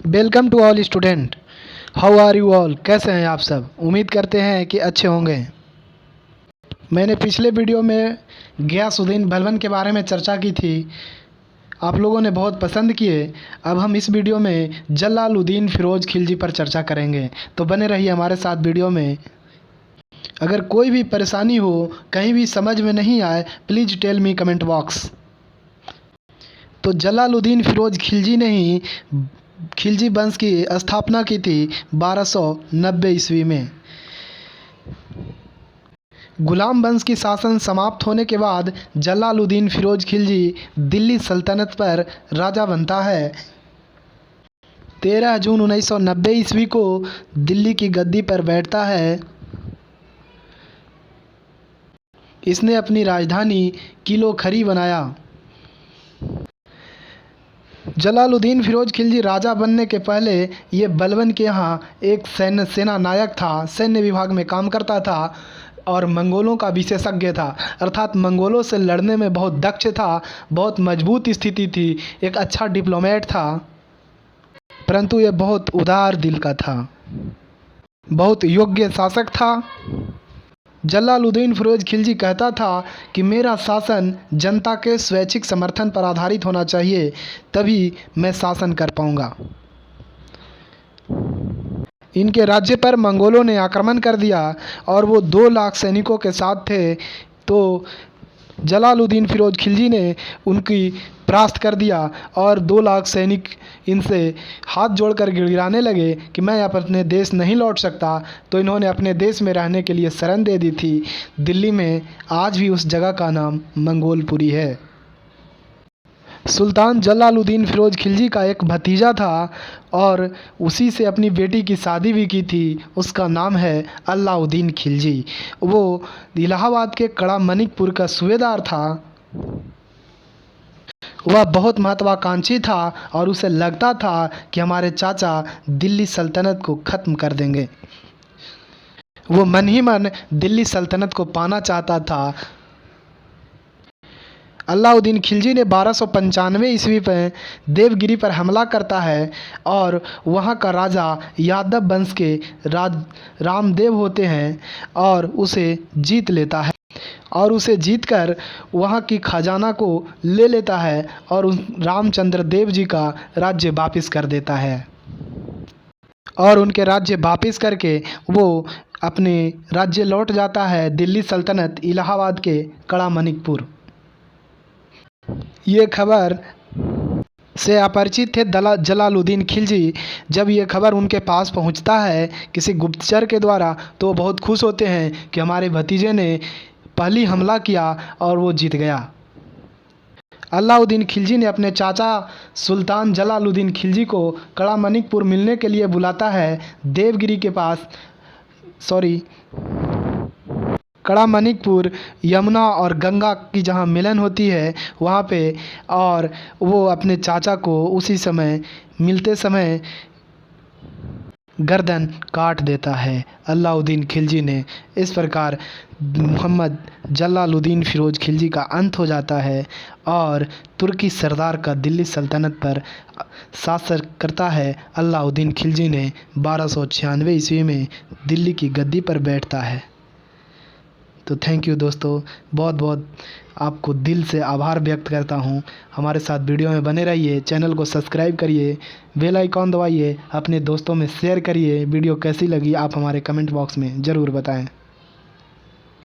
Welcome to all student. How are you all? कैसे हैं आप सब? उम्मीद करते हैं कि अच्छे होंगे। मैंने पिछले वीडियो में गियासुद्दीन बलबन के बारे में चर्चा की थी। आप लोगों ने बहुत पसंद किए। अब हम इस वीडियो में जलालुद्दीन फ़िरोज़ खिलजी पर चर्चा करेंगे, तो बने रहिए हमारे साथ वीडियो में। अगर कोई भी परेशानी हो, कहीं भी समझ में नहीं आए, please tell me comment box. तो जलालुद्दीन फ़िरोज़ खिलजी ने ही खिलजी वंश की स्थापना की थी 1290 ईस्वी में। गुलाम वंश की शासन समाप्त होने के बाद जलालुद्दीन फ़िरोज़ खिलजी दिल्ली सल्तनत पर राजा बनता है। 13 जून 1990 ईस्वी को दिल्ली की गद्दी पर बैठता है। इसने अपनी राजधानी किलो खरी बनाया। जलालुद्दीन फ़िरोज़ खिलजी राजा बनने के पहले ये बलबन के यहाँ एक सेना नायक था। सैन्य विभाग में काम करता था और मंगोलों का विशेषज्ञ था, अर्थात मंगोलों से लड़ने में बहुत दक्ष था। बहुत मजबूत स्थिति थी। एक अच्छा डिप्लोमेट था, परंतु ये बहुत उदार दिल का था। बहुत योग्य शासक था। जलालुद्दीन फ़िरोज़ खिलजी कहता था कि मेरा शासन जनता के स्वैच्छिक समर्थन पर आधारित होना चाहिए, तभी मैं शासन कर पाऊँगा। इनके राज्य पर मंगोलों ने आक्रमण कर दिया और वो 2 लाख सैनिकों के साथ थे। तो जलालुद्दीन फ़िरोज़ खिलजी ने उनकी परास्त कर दिया और 2 लाख सैनिक इनसे हाथ जोड़कर गिड़गिड़ाने लगे कि मैं अब अपने देश नहीं लौट सकता। तो इन्होंने अपने देश में रहने के लिए शरण दे दी थी। दिल्ली में आज भी उस जगह का नाम मंगोलपुरी है। सुल्तान जलालुद्दीन फ़िरोज़ खिलजी का एक भतीजा था और उसी से अपनी बेटी की शादी भी की थी। उसका नाम है अलाउद्दीन खिलजी। वो इलाहाबाद के कड़ा मनिकपुर का सूबेदार था। वह बहुत महत्वाकांक्षी था और उसे लगता था कि हमारे चाचा दिल्ली सल्तनत को ख़त्म कर देंगे। वो मन ही मन दिल्ली सल्तनत को पाना चाहता था। अलाउद्दीन खिलजी ने 1295 ईस्वी में देवगिरी पर हमला करता है और वहाँ का राजा यादव वंश के रामदेव होते हैं और उसे जीत लेता है और उसे जीतकर वहाँ की खजाना को ले लेता है और उस रामचंद्र देव जी का राज्य वापस कर देता है। और उनके राज्य वापस करके वो अपने राज्य लौट जाता है, दिल्ली सल्तनत इलाहाबाद के कड़ा मनिकपुर। ये खबर से अपरिचित थे जलालुद्दीन खिलजी। जब ये खबर उनके पास पहुंचता है किसी गुप्तचर के द्वारा, तो बहुत खुश होते हैं कि हमारे भतीजे ने पहली हमला किया और वो जीत गया। अलाउद्दीन खिलजी ने अपने चाचा सुल्तान जलालुद्दीन खिलजी को कड़ा मनिकपुर मिलने के लिए बुलाता है। देवगिरी के पास कड़ा मनिकपुर यमुना और गंगा की जहाँ मिलन होती है वहाँ पे, और वो अपने चाचा को उसी समय मिलते समय गर्दन काट देता है अलाउद्दीन खिलजी ने। इस प्रकार मोहम्मद जलालुद्दीन फ़िरोज़ खिलजी का अंत हो जाता है और तुर्की सरदार का दिल्ली सल्तनत पर शासन करता है। अलाउद्दीन खिलजी ने 1296 ईस्वी में दिल्ली की गद्दी पर बैठता है। तो थैंक यू दोस्तों, बहुत बहुत आपको दिल से आभार व्यक्त करता हूँ। हमारे साथ वीडियो में बने रहिए, चैनल को सब्सक्राइब करिए, बेल आइकॉन दबाइए, अपने दोस्तों में शेयर करिए। वीडियो कैसी लगी आप हमारे कमेंट बॉक्स में ज़रूर बताएं।